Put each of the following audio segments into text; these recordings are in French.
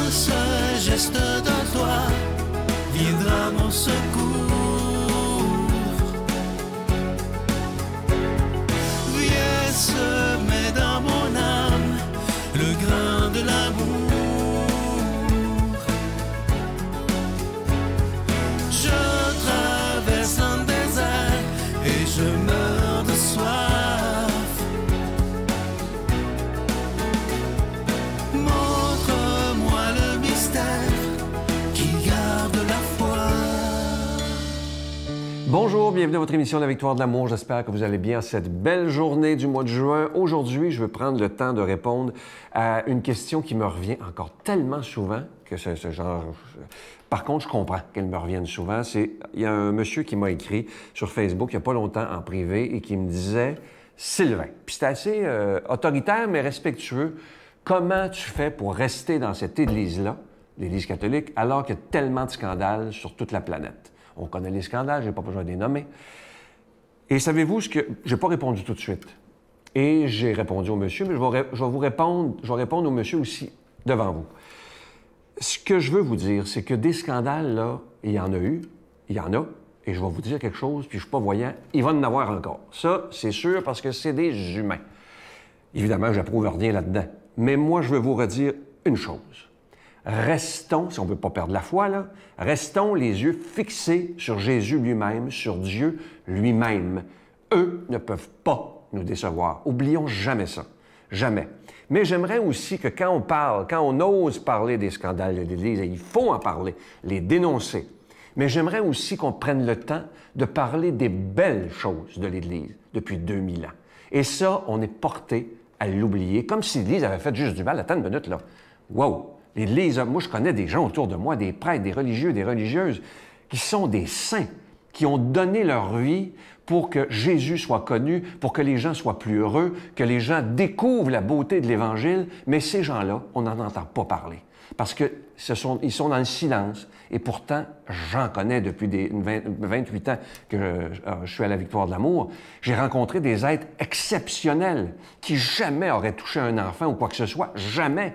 ce geste de toi viendra mon secours. Viens semer dans mon âme le grain de l'amour. Je traverse un désert et je meurs de soif. Montre-moi le mystère qui garde la foi. Bonjour, bienvenue à votre émission La Victoire de l'amour. J'espère que vous allez bien cette belle journée du mois de juin. Aujourd'hui, je veux prendre le temps de répondre à une question qui me revient encore tellement souvent que ce genre... Par contre, je comprends qu'elle me revienne souvent. Il y a un monsieur qui m'a écrit sur Facebook il n'y a pas longtemps en privé et qui me disait « Sylvain, puis c'était assez autoritaire mais respectueux, comment tu fais pour rester dans cette église-là, l'Église catholique, alors qu'il y a tellement de scandales sur toute la planète? » On connaît les scandales, je n'ai pas besoin de les nommer. Et savez-vous ce que... Je n'ai pas répondu tout de suite. Et j'ai répondu au monsieur, mais je vais répondre au monsieur aussi devant vous. Ce que je veux vous dire, c'est que des scandales, là, il y en a eu, il y en a, et je vais vous dire quelque chose, puis je ne suis pas voyant, il va en avoir encore. Ça, c'est sûr, parce que c'est des humains. Évidemment, j'approuve rien là-dedans. Mais moi, je veux vous redire une chose. Restons, si on ne veut pas perdre la foi, là, restons les yeux fixés sur Jésus lui-même, sur Dieu lui-même. Eux ne peuvent pas nous décevoir. Oublions jamais ça. Jamais. Mais j'aimerais aussi que quand on parle, quand on ose parler des scandales de l'Église, et il faut en parler, les dénoncer, mais j'aimerais aussi qu'on prenne le temps de parler des belles choses de l'Église depuis 2000 ans. Et ça, on est porté à l'oublier, comme si l'Église avait fait juste du mal. Attends une minute, là. Wow! L'Église, moi, je connais des gens autour de moi, des prêtres, des religieux, des religieuses, qui sont des saints, qui ont donné leur vie pour que Jésus soit connu, pour que les gens soient plus heureux, que les gens découvrent la beauté de l'Évangile, mais ces gens-là, on n'en entend pas parler. Parce que ils sont dans le silence. Et pourtant, j'en connais depuis 28 ans que je suis à la Victoire de l'amour. J'ai rencontré des êtres exceptionnels qui jamais auraient touché un enfant ou quoi que ce soit. Jamais.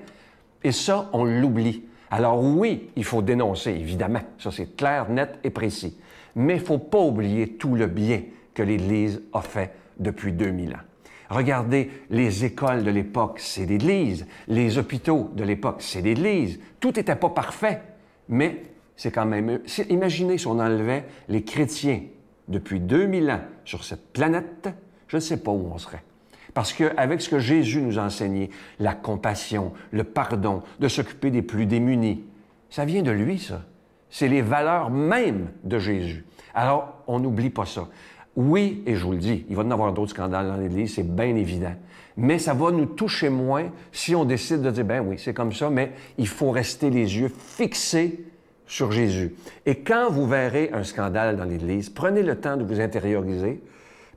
Et ça, on l'oublie. Alors oui, il faut dénoncer, évidemment. Ça, c'est clair, net et précis. Mais il ne faut pas oublier tout le bien que l'Église a fait depuis 2000 ans. Regardez, les écoles de l'époque, c'est l'Église. Les hôpitaux de l'époque, c'est l'Église. Tout n'était pas parfait, mais c'est quand même... Imaginez si on enlevait les chrétiens depuis 2000 ans sur cette planète, je ne sais pas où on serait. Parce qu'avec ce que Jésus nous a enseigné, la compassion, le pardon, de s'occuper des plus démunis, ça vient de lui, ça. C'est les valeurs mêmes de Jésus. Alors, on n'oublie pas ça. Oui, et je vous le dis, il va y en avoir d'autres scandales dans l'Église, c'est bien évident. Mais ça va nous toucher moins si on décide de dire, ben oui, c'est comme ça, mais il faut rester les yeux fixés sur Jésus. Et quand vous verrez un scandale dans l'Église, prenez le temps de vous intérioriser,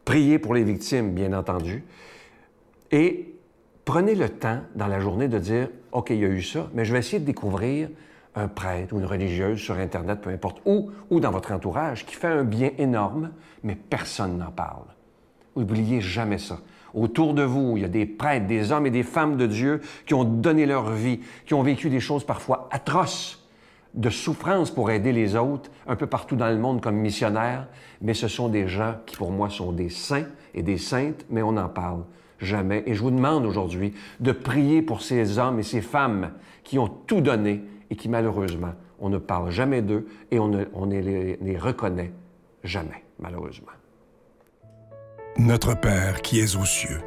priez pour les victimes, bien entendu, et prenez le temps dans la journée de dire, OK, il y a eu ça, mais je vais essayer de découvrir un prêtre ou une religieuse sur Internet, peu importe, ou dans votre entourage, qui fait un bien énorme, mais personne n'en parle. N'oubliez jamais ça. Autour de vous, il y a des prêtres, des hommes et des femmes de Dieu qui ont donné leur vie, qui ont vécu des choses parfois atroces, de souffrance pour aider les autres, un peu partout dans le monde comme missionnaires, mais ce sont des gens qui, pour moi, sont des saints et des saintes, mais on n'en parle jamais. Et je vous demande aujourd'hui de prier pour ces hommes et ces femmes qui ont tout donné et qui, malheureusement, on ne parle jamais d'eux et on ne les reconnaît jamais, malheureusement. Notre Père qui es aux cieux,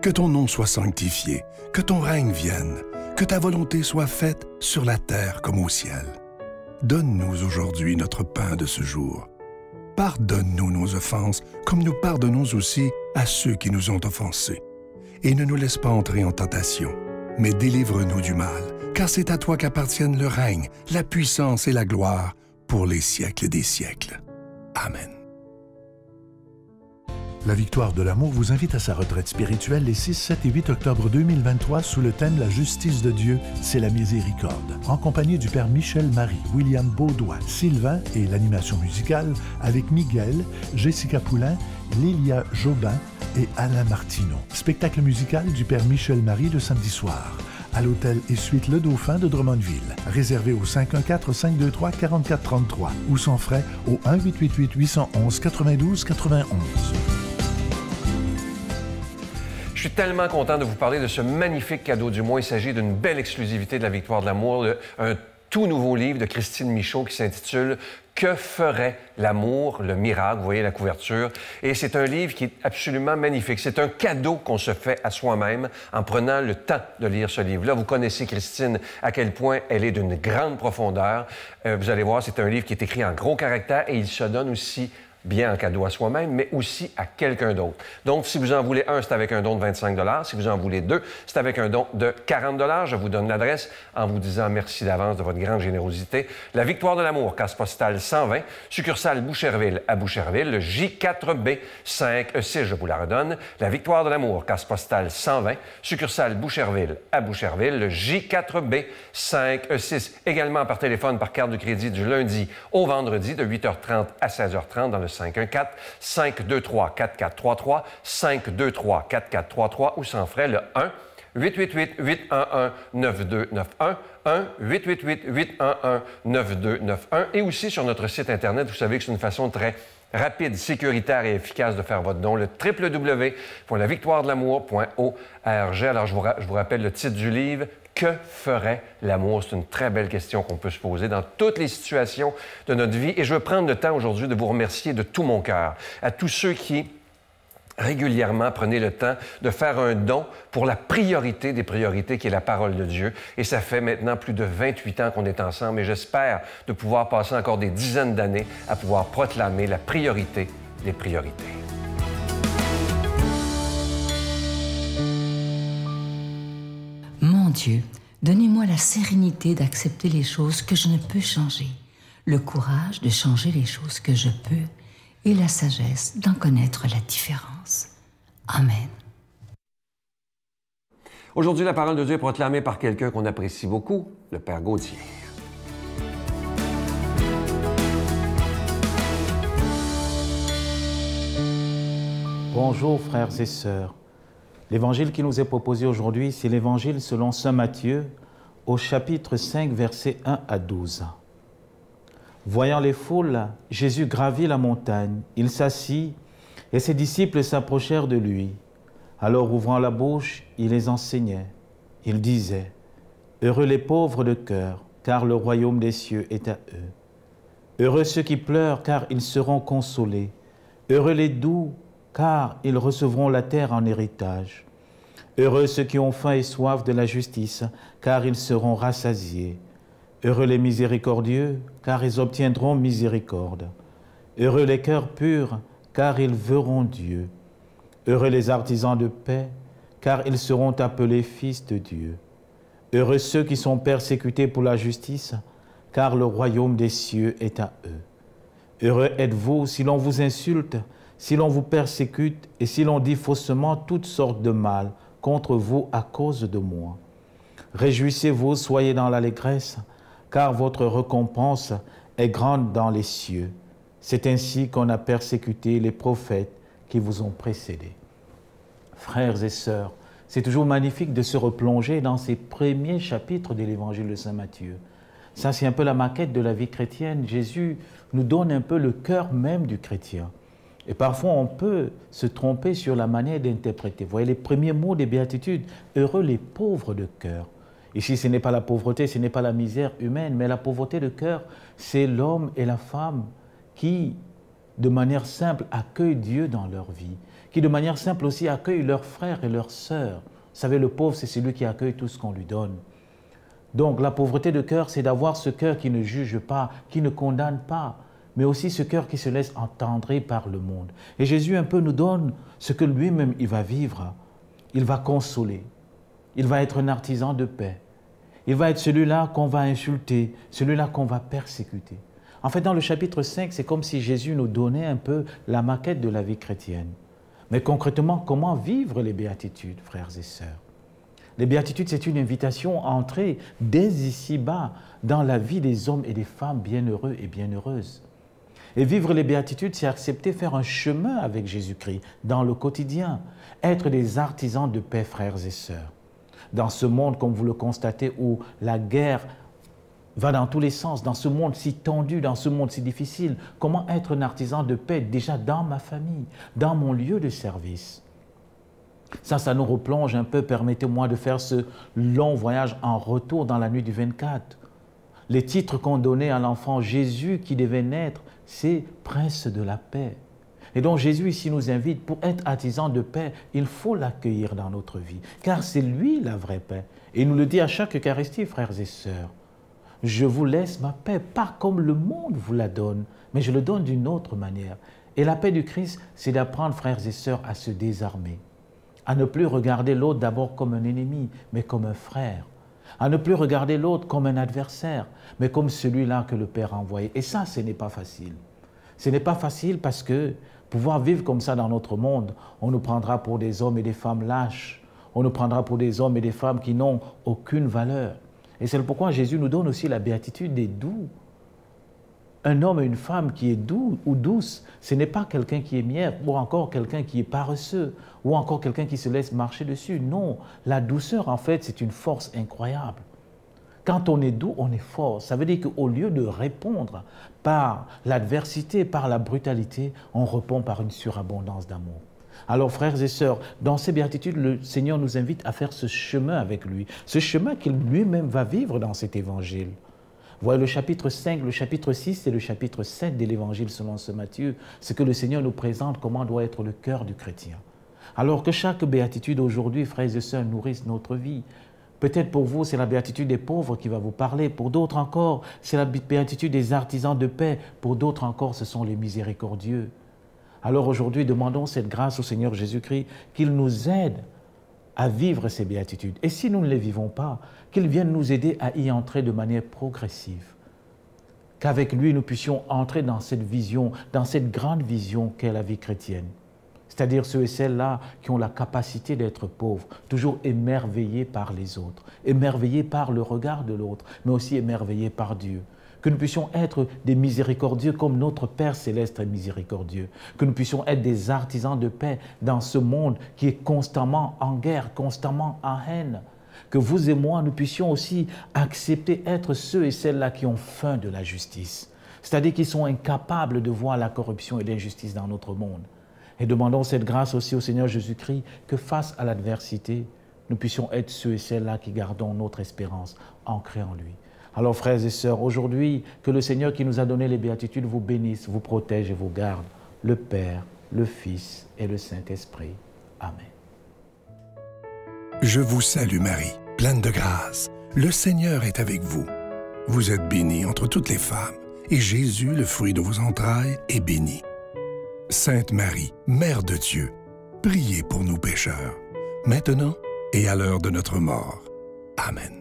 que ton nom soit sanctifié, que ton règne vienne, que ta volonté soit faite sur la terre comme au ciel. Donne-nous aujourd'hui notre pain de ce jour. Pardonne-nous nos offenses, comme nous pardonnons aussi à ceux qui nous ont offensés. Et ne nous laisse pas entrer en tentation, mais délivre-nous du mal, car c'est à toi qu'appartiennent le règne, la puissance et la gloire pour les siècles des siècles. Amen. La Victoire de l'amour vous invite à sa retraite spirituelle les 6, 7 et 8 octobre 2023 sous le thème « La justice de Dieu, c'est la miséricorde », en compagnie du Père Michel Marie, William Beaudoin, Sylvain et l'animation musicale avec Miguel, Jessica Poulain, Lilia Jobin et Alain Martineau. Spectacle musical du Père Michel Marie le samedi soir. à l'hôtel et suite Le Dauphin de Drummondville. Réservé au 514-523-4433 ou sans frais au 1-888-811-92-91. Je suis tellement content de vous parler de ce magnifique cadeau du mois. Il s'agit d'une belle exclusivité de la Victoire de l'amour, un tout nouveau livre de Christine Michaud qui s'intitule « Que ferait l'amour, le miracle ». Vous voyez la couverture. Et c'est un livre qui est absolument magnifique. C'est un cadeau qu'on se fait à soi-même en prenant le temps de lire ce livre-là. Vous connaissez Christine, à quel point elle est d'une grande profondeur. Vous allez voir, c'est un livre qui est écrit en gros caractères et il se donne aussi bien en cadeau à soi-même, mais aussi à quelqu'un d'autre. Donc, si vous en voulez un, c'est avec un don de 25 $. Si vous en voulez deux, c'est avec un don de 40 $. Je vous donne l'adresse en vous disant merci d'avance de votre grande générosité. La Victoire de l'amour, case postale 120, succursale Boucherville à Boucherville, le J4B 5E6, je vous la redonne. La Victoire de l'amour, case postale 120, succursale Boucherville à Boucherville, le J4B 5E6. Également par téléphone, par carte de crédit du lundi au vendredi de 8h30 à 16h30 dans le 514-523-4433, 523-4433 ou sans frais le 1-888-811-9291, 1-888-811-9291 et aussi sur notre site Internet. Vous savez que c'est une façon très rapide, sécuritaire et efficace de faire votre don, le www.lavictoiredelamour.org. Alors, je vous rappelle le titre du livre, « Que ferait l'amour » C'est une très belle question qu'on peut se poser dans toutes les situations de notre vie. Et je veux prendre le temps aujourd'hui de vous remercier de tout mon cœur à tous ceux qui régulièrement prenez le temps de faire un don pour la priorité des priorités qui est la parole de Dieu. Et ça fait maintenant plus de 28 ans qu'on est ensemble et j'espère de pouvoir passer encore des dizaines d'années à pouvoir proclamer la priorité des priorités. Mon Dieu, donnez-moi la sérénité d'accepter les choses que je ne peux changer, le courage de changer les choses que je peux et la sagesse d'en connaître la différence. Amen. Aujourd'hui, la parole de Dieu est proclamée par quelqu'un qu'on apprécie beaucoup, le Père Gauthier. Bonjour frères et sœurs. L'évangile qui nous est proposé aujourd'hui, c'est l'évangile selon saint Matthieu, au chapitre 5, versets 1 à 12. Voyant les foules, Jésus gravit la montagne. Il s'assit et ses disciples s'approchèrent de lui. Alors, ouvrant la bouche, il les enseignait. Il disait, « Heureux les pauvres de cœur, car le royaume des cieux est à eux. Heureux ceux qui pleurent, car ils seront consolés. Heureux les doux, car ils recevront la terre en héritage. Heureux ceux qui ont faim et soif de la justice, car ils seront rassasiés. Heureux les miséricordieux, car ils obtiendront miséricorde. Heureux les cœurs purs, car ils verront Dieu. Heureux les artisans de paix, car ils seront appelés fils de Dieu. Heureux ceux qui sont persécutés pour la justice, car le royaume des cieux est à eux. Heureux êtes-vous si l'on vous insulte, si l'on vous persécute et si l'on dit faussement toutes sortes de mal contre vous à cause de moi. Réjouissez-vous, soyez dans l'allégresse, car votre récompense est grande dans les cieux. C'est ainsi qu'on a persécuté les prophètes qui vous ont précédés. Frères et sœurs, c'est toujours magnifique de se replonger dans ces premiers chapitres de l'évangile de saint Matthieu. Ça, c'est un peu la maquette de la vie chrétienne. Jésus nous donne un peu le cœur même du chrétien. Et parfois, on peut se tromper sur la manière d'interpréter. Vous voyez les premiers mots des béatitudes, « Heureux les pauvres de cœur ». Ici, ce n'est pas la pauvreté, ce n'est pas la misère humaine, mais la pauvreté de cœur, c'est l'homme et la femme qui, de manière simple, accueillent Dieu dans leur vie, qui, de manière simple aussi, accueillent leurs frères et leurs sœurs. Vous savez, le pauvre, c'est celui qui accueille tout ce qu'on lui donne. Donc, la pauvreté de cœur, c'est d'avoir ce cœur qui ne juge pas, qui ne condamne pas, mais aussi ce cœur qui se laisse entendrer par le monde. Et Jésus un peu nous donne ce que lui-même il va vivre. Il va consoler. Il va être un artisan de paix. Il va être celui-là qu'on va insulter, celui-là qu'on va persécuter. En fait, dans le chapitre 5, c'est comme si Jésus nous donnait un peu la maquette de la vie chrétienne. Mais concrètement, comment vivre les béatitudes, frères et sœurs? Les béatitudes, c'est une invitation à entrer dès ici-bas dans la vie des hommes et des femmes bienheureux et bienheureuses. Et vivre les béatitudes, c'est accepter faire un chemin avec Jésus-Christ dans le quotidien, être des artisans de paix, frères et sœurs. dans ce monde, comme vous le constatez, où la guerre va dans tous les sens, dans ce monde si tendu, dans ce monde si difficile. Comment être un artisan de paix déjà dans ma famille, dans mon lieu de service? Ça nous replonge un peu. Permettez-moi de faire ce long voyage en retour dans la nuit du 24. Les titres qu'on donnait à l'enfant Jésus qui devait naître, c'est Prince de la paix. Et donc Jésus ici nous invite, pour être artisan de paix, il faut l'accueillir dans notre vie, car c'est lui la vraie paix. Et il nous le dit à chaque Eucharistie, frères et sœurs. Je vous laisse ma paix, pas comme le monde vous la donne, mais je le donne d'une autre manière. Et la paix du Christ, c'est d'apprendre, frères et sœurs, à se désarmer, à ne plus regarder l'autre d'abord comme un ennemi, mais comme un frère, à ne plus regarder l'autre comme un adversaire, mais comme celui-là que le Père a envoyé. Et ça, ce n'est pas facile. Ce n'est pas facile parce que pouvoir vivre comme ça dans notre monde, on nous prendra pour des hommes et des femmes lâches, on nous prendra pour des hommes et des femmes qui n'ont aucune valeur. Et c'est pourquoi Jésus nous donne aussi la béatitude des doux. Un homme et une femme qui est doux ou douce, ce n'est pas quelqu'un qui est mièvre, ou encore quelqu'un qui est paresseux, ou encore quelqu'un qui se laisse marcher dessus. Non, la douceur, en fait, c'est une force incroyable. Quand on est doux, on est fort. Ça veut dire qu'au lieu de répondre par l'adversité, par la brutalité, on répond par une surabondance d'amour. Alors, frères et sœurs, dans ces béatitudes, le Seigneur nous invite à faire ce chemin avec lui, ce chemin qu'il lui-même va vivre dans cet évangile. Voyez le chapitre 5, le chapitre 6 et le chapitre 7 de l'évangile selon saint Matthieu, ce que le Seigneur nous présente, comment doit être le cœur du chrétien. Alors que chaque béatitude aujourd'hui, frères et sœurs, nourrisse notre vie. Peut-être pour vous, c'est la béatitude des pauvres qui va vous parler. Pour d'autres encore, c'est la béatitude des artisans de paix. Pour d'autres encore, ce sont les miséricordieux. Alors aujourd'hui, demandons cette grâce au Seigneur Jésus-Christ, qu'il nous aide à vivre ces béatitudes. Et si nous ne les vivons pas, qu'il vienne nous aider à y entrer de manière progressive. Qu'avec lui, nous puissions entrer dans cette vision, dans cette grande vision qu'est la vie chrétienne. C'est-à-dire ceux et celles-là qui ont la capacité d'être pauvres, toujours émerveillés par les autres, émerveillés par le regard de l'autre, mais aussi émerveillés par Dieu. Que nous puissions être des miséricordieux comme notre Père Céleste est miséricordieux. Que nous puissions être des artisans de paix dans ce monde qui est constamment en guerre, constamment en haine. Que vous et moi, nous puissions aussi accepter être ceux et celles-là qui ont faim de la justice. C'est-à-dire qui sont incapables de voir la corruption et l'injustice dans notre monde. Et demandons cette grâce aussi au Seigneur Jésus-Christ que face à l'adversité, nous puissions être ceux et celles-là qui gardons notre espérance ancrée en lui. Alors, frères et sœurs, aujourd'hui, que le Seigneur qui nous a donné les béatitudes vous bénisse, vous protège et vous garde, le Père, le Fils et le Saint-Esprit. Amen. Je vous salue Marie, pleine de grâce. Le Seigneur est avec vous. Vous êtes bénie entre toutes les femmes, et Jésus, le fruit de vos entrailles, est béni. Sainte Marie, Mère de Dieu, priez pour nous pécheurs, maintenant et à l'heure de notre mort. Amen.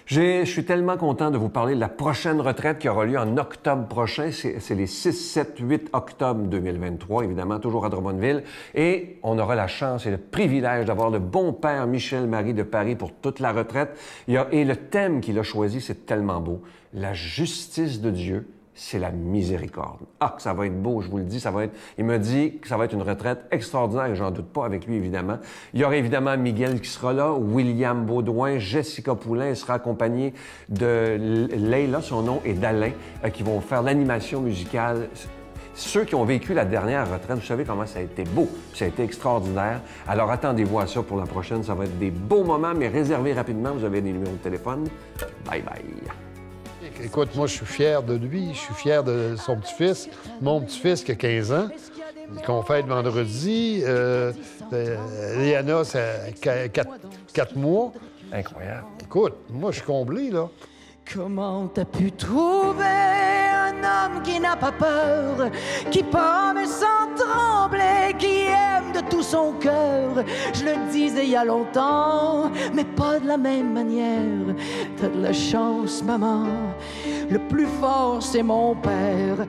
Je suis tellement content de vous parler de la prochaine retraite qui aura lieu en octobre prochain. C'est les 6, 7, 8 octobre 2023, évidemment, toujours à Drummondville. Et on aura la chance et le privilège d'avoir le bon père Michel Marie de Paris pour toute la retraite. Et le thème qu'il a choisi, c'est tellement beau. La justice de Dieu, c'est la miséricorde. Ah, que ça va être beau, je vous le dis, il me dit que ça va être une retraite extraordinaire et j'en doute pas avec lui, évidemment. Il y aura évidemment Miguel qui sera là, William Baudouin, Jessica Poulain, elle sera accompagnée de Leila, son nom, et d'Alain, qui vont faire l'animation musicale. Ceux qui ont vécu la dernière retraite, vous savez comment ça a été beau, ça a été extraordinaire. Alors attendez-vous à ça pour la prochaine, ça va être des beaux moments, mais réservez rapidement, vous avez des numéros de téléphone. Bye bye. Écoute, moi, je suis fier de lui, je suis fier de son petit-fils. Mon petit-fils qui a 15 ans, qu'on fête vendredi. Léana, c'est 4 mois. Incroyable. Écoute, moi, je suis comblé, là. Comment t'as pu trouver un homme qui n'a pas peur, qui parle sans trembler, qui aime de tout son cœur? Je le disais il y a longtemps, mais pas de la même manière. T'as de la chance, maman. Le plus fort, c'est mon père.